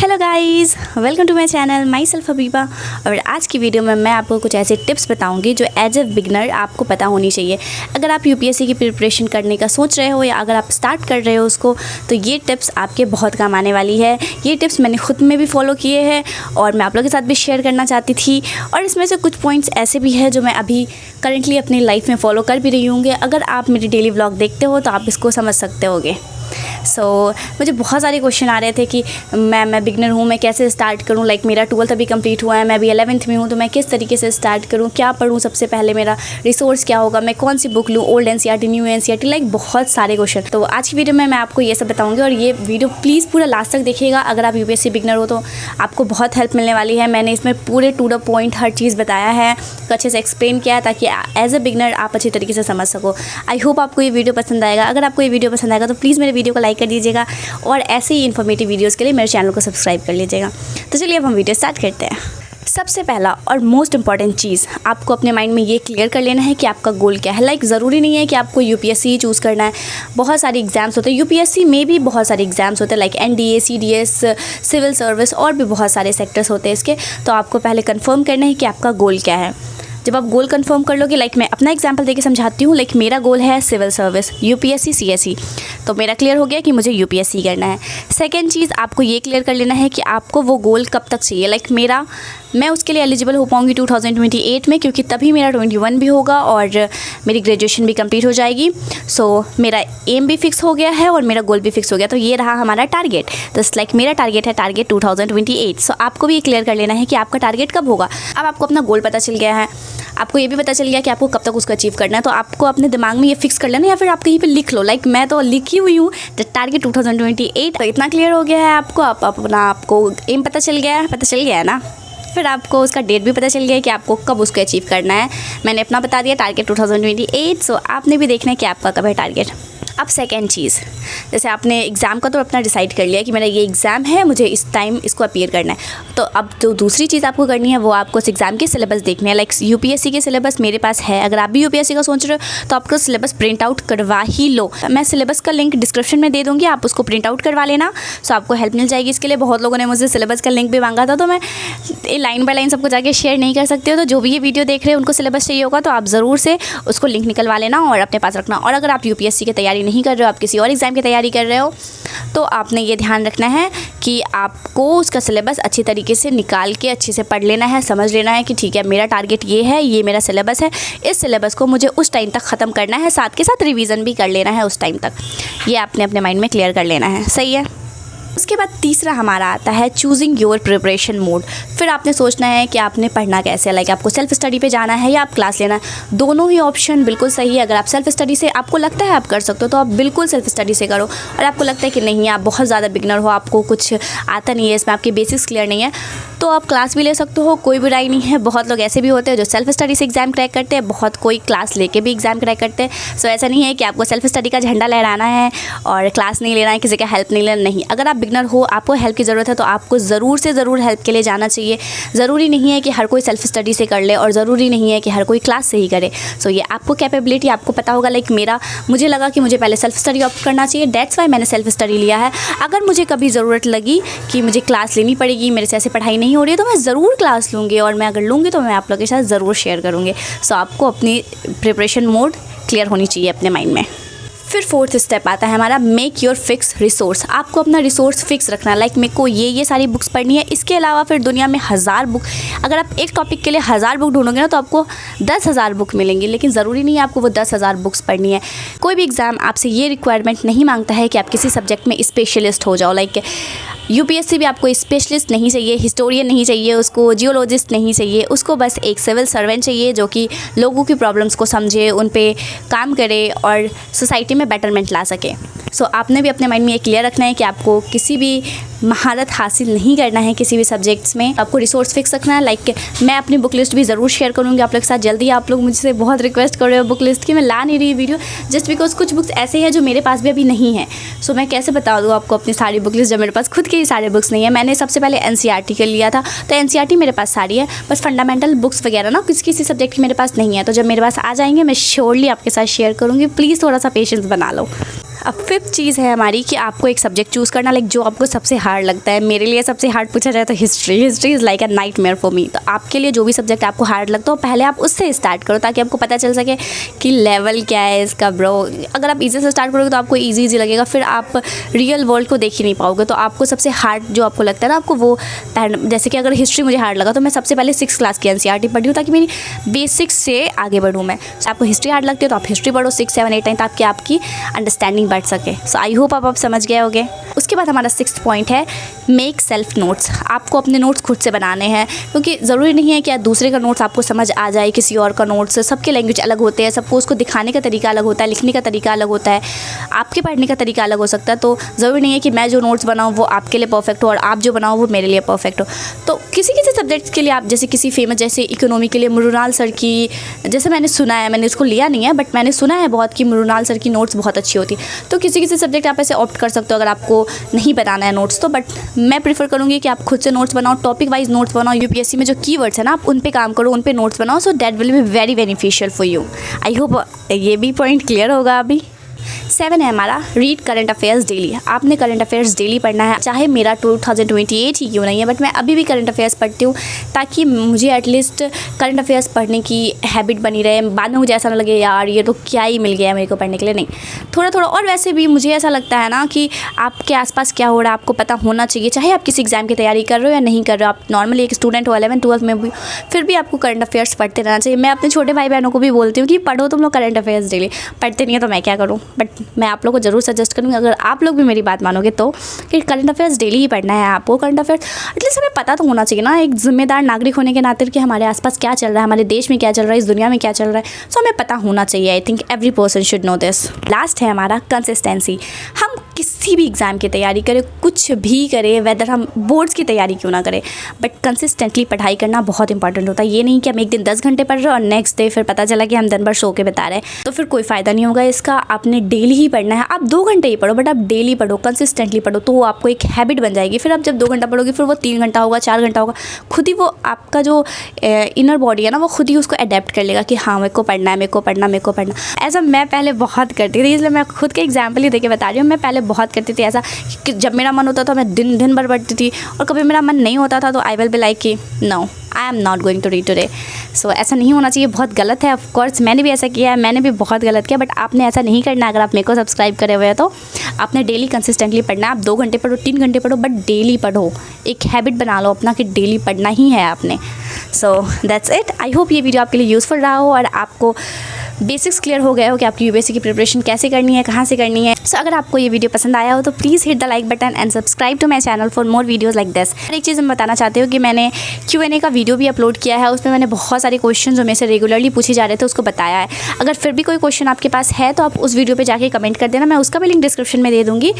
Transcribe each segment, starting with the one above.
Hello guys, welcome to my channel my self Habiba. और आज की वीडियो में मैं आपको कुछ ऐसे टिप्स बताऊंगी जो एज ए बिगनर आपको पता होनी चाहिए। अगर आप यूपीएससी की प्रिपरेशन करने का सोच रहे हो या अगर आप स्टार्ट कर रहे हो उसको, तो ये टिप्स आपके बहुत काम आने वाली है। ये टिप्स मैंने खुद में भी फॉलो किए हैं और मैं आप लोगों के साथ भी शेयर करना चाहती थी। और इसमें से कुछ पॉइंट्स ऐसे भी हैं जो मैं अभी करंटली अपनी लाइफ में फ़ॉलो कर भी रही हूँगी। अगर आप मेरी डेली व्लॉग देखते हो तो आप इसको समझ सकते होगे। मुझे बहुत सारे क्वेश्चन आ रहे थे कि मैं बिगनर हूँ, मैं कैसे स्टार्ट करूँ। मेरा 12th अभी कंप्लीट हुआ है, मैं अभी 11th में हूँ, तो मैं किस तरीके से स्टार्ट करूँ, क्या पढूँ, सबसे पहले मेरा रिसोर्स क्या होगा, मैं कौन सी बुक लूँ, ओल्ड एनसीईआरटी, न्यू एनसीईआरटी, बहुत सारे क्वेश्चन। तो आज की वीडियो में मैं आपको ये सब बताऊँगी और ये वीडियो प्लीज़ पूरा लास्ट तक देखिएगा। अगर आप यूपीएससी बिगनर हो तो आपको बहुत हेल्प मिलने वाली है। मैंने इसमें पूरे टू द पॉइंट हर चीज़ बताया है, तो अच्छे से एक्सप्लेन किया है ताकि एज ए बिगनर आप अच्छी तरीके से समझ सको। आई होप आपको ये वीडियो पसंद आएगा। अगर आपको ये वीडियो पसंद आएगा तो प्लीज़ मेरे वीडियो को लाइक कर दीजिएगा और ऐसे ही इन्फॉर्मेटिव वीडियोस के लिए मेरे चैनल को सब्सक्राइब कर लीजिएगा। तो चलिए अब हम वीडियो स्टार्ट करते हैं। सबसे पहला और मोस्ट इंपॉर्टेंट चीज़, आपको अपने माइंड में ये क्लियर कर लेना है कि आपका गोल क्या है। ज़रूरी नहीं है कि आपको यूपीएससी ही चूज़ करना है। बहुत सारे एग्जाम्स होते हैं, यूपीएससी में भी बहुत सारे एग्जाम्स होते हैं, like NDA, CDS, civil service और भी बहुत सारे सेक्टर्स होते हैं इसके। तो आपको पहले कन्फर्म करना है कि आपका गोल क्या है। जब आप गोल कंफर्म कर लोगे, मैं अपना एग्जांपल देके समझाती हूँ। मेरा गोल है सिविल सर्विस, यूपीएससी, सीएसई, तो मेरा क्लियर हो गया कि मुझे यूपीएससी करना है। सेकंड चीज़, आपको ये क्लियर कर लेना है कि आपको वो गोल कब तक चाहिए। मैं उसके लिए एलिजिबल हो पाऊँगी 2028 में, क्योंकि तभी मेरा 21 भी होगा और मेरी ग्रेजुएशन भी कंप्लीट हो जाएगी। मेरा एम भी फिक्स हो गया है और मेरा गोल भी फिक्स हो गया। तो ये रहा हमारा टारगेट। तो मेरा टारगेट है 2028। आपको भी ये क्लियर कर लेना है कि आपका टारगेट कब होगा। अब आपको अपना गोल पता चल गया है, आपको ये भी पता चल गया कि आपको कब तक उसको अचीव करना है। तो आपको अपने दिमाग में ये फिक्स कर लेना, या फिर आप कहीं पे लिख लो। मैं तो लिखी हुई हूँ टारगेट 2028। तो इतना क्लियर हो गया है आपको। आपको एम पता चल गया है ना। फिर आपको उसका डेट भी पता चल गया है कि आपको कब उसको अचीव करना है। मैंने अपना बता दिया, टारगेट 2028। आपने भी देखना है कि आपका कब है टारगेट। अब सेकेंड चीज़, जैसे आपने एग्ज़ाम का तो अपना डिसाइड कर लिया कि मेरा ये एग्ज़ाम है, मुझे इस टाइम इसको अपीयर करना है। तो अब जो दूसरी चीज़ आपको करनी है वो आपको उस एग्ज़ाम के सिलेबस देखने हैं। यूपीएससी के सिलेबस मेरे पास है। अगर आप भी यूपीएससी का सोच रहे हो तो आपको सिलेबस प्रिंट आउट करवा ही लो। मैं सिलेबस का लिंक डिस्क्रिप्शन में दे दूँगी, आप उसको प्रिंट आउट करवा लेना। आपको हेल्प मिल जाएगी इसके लिए। बहुत लोगों ने मुझसे सिलेबस का लिंक भी मांगा था, तो मैं लाइन बाय लाइन सबको जाके शेयर नहीं कर सकती हो। तो जो भी ये वीडियो देख रहे हैं उनको सिलेबस चाहिए होगा तो आप ज़रूर से उसको लिंक निकलवा लेना और अपने पास रखना। और अगर आप यूपीएससी की तैयारी नहीं कर रहे हो, आप किसी और एग्ज़ाम की तैयारी कर रहे हो, तो आपने ये ध्यान रखना है कि आपको उसका सिलेबस अच्छी तरीके से निकाल के अच्छे से पढ़ लेना है, समझ लेना है कि ठीक है, मेरा टारगेट ये है, ये मेरा सिलेबस है, इस सिलेबस को मुझे उस टाइम तक ख़त्म करना है, साथ के साथ रिवीजन भी कर लेना है उस टाइम तक। ये आपने अपने माइंड में क्लियर कर लेना है। सही है। उसके बाद तीसरा हमारा आता है चूजिंग योर प्रिपरेशन मोड। फिर आपने सोचना है कि आपने पढ़ना कैसे है। आपको सेल्फ स्टडी पे जाना है या आप क्लास लेना है। दोनों ही ऑप्शन बिल्कुल सही है। अगर आप सेल्फ स्टडी से आपको लगता है आप कर सकते हो तो आप बिल्कुल सेल्फ स्टडी से करो। और आपको लगता है कि नहीं, आप बहुत ज़्यादा बिगनर हो, आपको कुछ आता नहीं है, इसमें आपके बेसिक्स क्लियर नहीं है, तो आप क्लास भी ले सकते हो, कोई बुराई नहीं है। बहुत लोग ऐसे भी होते हैं जो सेल्फ स्टडी से एग्ज़ाम क्रैक करते हैं, बहुत कोई क्लास लेके भी एग्ज़ाम क्रैक करते हैं। ऐसा नहीं है कि आपको सेल्फ स्टडी का झंडा लहराना है और क्लास नहीं लेना है, किसी का हेल्प नहीं लेना। नहीं, अगर आप बिगनर हो, आपको हेल्प की ज़रूरत है तो आपको ज़रूर से ज़रूर हेल्प के लिए जाना चाहिए। ज़रूरी नहीं है कि हर कोई सेल्फ स्टडी से कर ले और ज़रूरी नहीं है कि हर कोई क्लास से ही करे। ये आपको कैपेबिलिटी आपको पता होगा। मुझे लगा कि मुझे पहले सेल्फ स्टडी ऑप्ट करना चाहिए, दैट्स वाई मैंने सेल्फ स्टडी लिया है। अगर मुझे कभी ज़रूरत लगी कि मुझे क्लास लेनी पड़ेगी, मेरे से ऐसे पढ़ाई नहीं हो रही है, तो मैं ज़रूर क्लास लूँगी और मैं अगर लूँगी तो मैं आप लोगों के साथ ज़रूर शेयर करूँगी। आपको अपनी प्रिपरेशन मोड क्लियर होनी चाहिए अपने माइंड में। फिर फोर्थ स्टेप आता है हमारा मेक योर फिक्स रिसोर्स। आपको अपना रिसोर्स फिक्स रखना है। मेरे को ये सारी बुक्स पढ़नी है, इसके अलावा फिर दुनिया में 1000 बुक, अगर आप एक टॉपिक के लिए 1000 बुक ढूंढोगे ना तो आपको 10,000 बुक मिलेंगी, लेकिन ज़रूरी नहीं है आपको वो 10,000 बुक्स पढ़नी है। कोई भी एग्ज़ाम आपसे ये रिक्वायरमेंट नहीं मांगता है कि आप किसी सब्जेक्ट में स्पेशलिस्ट हो जाओ। यूपीएससी भी आपको स्पेशलिस्ट नहीं चाहिए, हिस्टोरियन नहीं चाहिए, उसको जियोलॉजिस्ट नहीं चाहिए, उसको बस एक सिविल सर्वेंट चाहिए जो कि लोगों की प्रॉब्लम्स को समझे, उन पे काम करे और सोसाइटी में बेटरमेंट ला सके। आपने भी अपने माइंड में ये क्लियर रखना है कि आपको किसी भी महारत हासिल नहीं करना है किसी भी सब्जेक्ट्स में, आपको रिसोर्स फिक्स रखना है। मैं अपनी बुक लिस्ट भी ज़रूर शेयर करूँगी आप लोग के साथ जल्दी। आप लोग मुझसे बहुत रिक्वेस्ट कर रहे हो बुक लिस्ट की, मैं ला नहीं रही वीडियो जस्ट बिकॉज कुछ बुक्स ऐसे हैं जो मेरे पास भी अभी नहीं है। मैं कैसे बता दूँ आपको अपनी सारी बुक लिस्ट जब मेरे पास खुद की सारे बुक्स नहीं है। मैंने सबसे पहले एनसीईआरटी के लिया था, तो एनसीईआरटी मेरे पास सारी है, बस फंडामेंटल बुक्स वगैरह ना किसी सब्जेक्ट की मेरे पास नहीं है। तो जब मेरे पास आ जाएंगे मैं श्योरली आपके साथ शेयर करूँगी। प्लीज़ थोड़ा सा पेशेंस बना लो। अब फिफ्थ चीज़ है हमारी कि आपको एक सब्जेक्ट चूज़ करना, लाइक जो आपको सबसे हार्ड लगता है। मेरे लिए सबसे हार्ड पूछा जाए तो history is like a nightmare for me. तो आपके लिए जो भी सब्जेक्ट आपको हार्ड लगता हो पहले आप उससे स्टार्ट करो, ताकि आपको पता चल सके कि लेवल क्या है इसका ब्रो। अगर आप ईजी से स्टार्ट करोगे तो आपको ईजी लगेगा, फिर आप रियल वर्ल्ड को देख ही नहीं पाओगे। तो आपको सबसे हार्ड जो आपको लगता है ना, आपको वो जैसे कि अगर हिस्ट्री मुझे हार्ड लगा तो मैं सबसे पहले 6th क्लास की NCERT पढ़ी हूँ, ताकि मेरी बेसिक्स से आगे बढ़ूँ मैं। आपको हिस्ट्री हार्ड लगती है तो आप हिस्ट्री पढ़ो 6, 7, 8, 9, ताकि आपकी अंडरस्टैंडिंग बढ़ सके। सो आई होप आप समझ गए होगे। उसके बाद हमारा 6th पॉइंट है मेक सेल्फ नोट्स। आपको अपने नोट्स खुद से बनाने हैं, क्योंकि ज़रूरी नहीं है कि दूसरे का नोट्स आपको समझ आ जाए, किसी और का नोट्स। सबके लैंग्वेज अलग होते हैं, सबको उसको दिखाने का तरीका अलग होता है, लिखने का तरीका अलग होता है, आपके पढ़ने का तरीका अलग हो सकता है। तो ज़रूरी नहीं है कि मैं जो नोट्स बनाऊँ वो आपके लिए परफेक्ट हो और आप जो बनाओ वो मेरे लिए परफेक्ट हो। तो किसी सब्जेक्ट्स के लिए आप जैसे किसी फेमस, जैसे इकोनॉमी के लिए मृणाल सर की, जैसे मैंने सुना है, मैंने उसको लिया नहीं है बट मैंने सुना है बहुत कि मृणाल सर की नोट्स बहुत अच्छी होती। तो किसी सब्जेक्ट आप ऐसे ऑप्ट कर सकते हो अगर आपको नहीं बनाना है नोट्स तो। बट मैं प्रीफर करूँगी कि आप खुद से नोट्स बनाओ, टॉपिक वाइज नोट्स बनाओ। UPSC में जो कीवर्ड्स है ना, आप उन पे काम करो, उन पे नोट्स बनाओ। So that will be very beneficial for you. I hope ये भी पॉइंट क्लियर होगा अभी। 7 है हमारा रीड करंट अफेयर्स डेली। आपने करंट अफेयर्स डेली पढ़ना है, चाहे मेरा 2028 ही क्यों नहीं है, बट मैं अभी भी करंट अफेयर्स पढ़ती हूँ, ताकि मुझे एटलीस्ट करंट अफेयर्स पढ़ने की हैबिट बनी रहे। बाद में मुझे ऐसा ना लगे यार ये तो क्या ही मिल गया मेरे को पढ़ने के लिए। नहीं, थोड़ा थोड़ा। और वैसे भी मुझे ऐसा लगता है ना कि आपके आसपास क्या हो रहा है आपको पता होना चाहिए, चाहे आप किसी एग्जाम की तैयारी कर रहे हो या नहीं कर रहे हो। आप नॉर्मली एक स्टूडेंट हो 11th 12th में भी, फिर भी आपको करंट अफेयर्स पढ़ते रहना चाहिए। मैं अपने छोटे भाई बहनों को भी बोलती हूँ कि पढ़ो तुम लोग करंट अफेयर्स डेली। पढ़ते नहीं है तो मैं क्या करूँ, बट मैं आप लोग को ज़रूर सजेस्ट करूँगी, अगर आप लोग भी मेरी बात मानोगे तो, कि करंट अफेयर्स डेली ही पढ़ना है आपको। करंट अफेयर्स एटलीस्ट हमें पता तो होना चाहिए ना, एक जिम्मेदार नागरिक होने के नाते, कि हमारे आसपास क्या चल रहा है, हमारे देश में क्या चल रहा है, इस दुनिया में क्या चल रहा है। सो हमें पता होना चाहिए। I think every person should know this. Last है हमारा कंसिस्टेंसी। हम किसी भी एग्ज़ाम की तैयारी करें, कुछ भी करें, वेदर हम बोर्ड्स की तैयारी क्यों ना करें, बट कंसिस्टेंटली पढ़ाई करना बहुत इंपॉर्टेंट होता है। ये नहीं कि हम एक दिन 10 घंटे पढ़ रहे हैं और नेक्स्ट डे फिर पता चला कि हम दिन भर सो के बता रहे हैं, तो फिर कोई फ़ायदा नहीं होगा इसका। आपने डेली ही पढ़ना है। आप 2 घंटे ही पढ़ो, बट आप डेली पढ़ो, कंसिस्टेंटली पढ़ो, तो वो आपको एक हैबिट बन जाएगी। फिर आप जब 2 घंटा पढ़ोगे फिर वो 3 घंटा होगा, 4 घंटा होगा, खुद ही वो आपका जो इनर बॉडी है ना, वो खुद ही उसको अडेप्ट कर लेगा कि हाँ मेरे को पढ़ना है, मेरे को पढ़ना, मेरे को पढ़ना। ऐसा मैं पहले बहुत करती थी, इसलिए मैं खुद के एग्जाम्पल ही देके बता रही हूँ। मैं पहले बहुत करती थी ऐसा कि जब मेरा मन होता था मैं दिन भर पढ़ती थी, और कभी मेरा मन नहीं होता था तो आई विल बी लाइक कि no I am not going to read today. So ऐसा नहीं होना चाहिए, बहुत गलत है। ऑफ कोर्स मैंने भी ऐसा किया है, मैंने भी बहुत गलत किया, बट आपने ऐसा नहीं करना। अगर आप मेरे को सब्सक्राइब करे हुए हैं तो आपने डेली कंसिस्टेंटली पढ़ना है। आप 2 घंटे पढ़ो, 3 घंटे पढ़ो, बट डेली पढ़ो। एक हैबिट बना लो अपना कि डेली पढ़ना ही है आपने। So that's it. I hope ये वीडियो आपके लिए यूज़फुल रहा हो और आपको बेसिक्स क्लियर हो गए हो कि आपकी UPSC की प्रिपरेशन कैसे करनी है, कहाँ से करनी है। सो अगर आपको ये वीडियो पसंद आया हो तो please hit the like button and subscribe to my channel for more videos like this. एक चीज़ मैं बताना चाहती हूँ कि मैंने Q&A का वीडियो भी अपलोड किया है। उसमें मैंने बहुत सारे क्वेश्चन जो मेरे से रेगुलरली पूछे जा रहे थे उसको बताया है। अगर फिर भी कोई क्वेश्चन आपके पास है तो आप उस वीडियो पर जाके कमेंट कर देना, मैं उसका भी लिंक डिस्क्रिप्शन में दे दूँगी।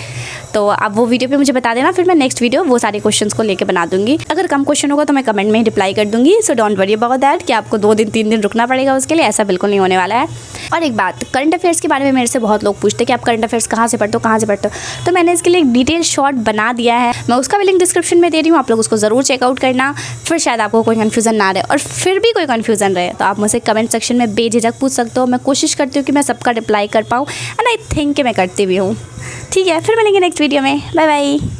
तो आप वो वीडियो पर मुझे बता देना, फिर मैं नेक्स्ट वीडियो वो सारे क्वेश्चन को लेकर बना दूँगी। अगर कम क्वेश्चन होगा तो मैं कमेंट में रिप्लाई कर दूँगी। So don't worry about that कि आपको 2 दिन 3 दिन रुकना पड़ेगा उसके लिए, ऐसा बिल्कुल नहीं होने वाला है। और एक बात, करंट अफेयर्स के बारे में मेरे से बहुत लोग पूछते हैं कि आप करंट अफेयर्स कहाँ से पढ़ते हो, कहाँ से पढ़ते हो। तो मैंने इसके लिए एक डिटेल शॉर्ट बना दिया है, मैं उसका भी लिंक डिस्क्रिप्शन में दे रही हूँ, आप लोग उसको ज़रूर चेकआउट करना। फिर शायद आपको कोई कन्फ्यूज़न ना रहे, और फिर भी कोई कन्फ्यूज़न रहे तो आप मुझसे कमेंट सेक्शन में बेझिझक पूछ सकते हो। मैं कोशिश करती हूँ कि मैं सबका रिप्लाई कर पाऊँ, एंड आई थिंक कि मैं करती भी हूँ। ठीक है, फिर मिलेंगे नेक्स्ट वीडियो में। Bye bye.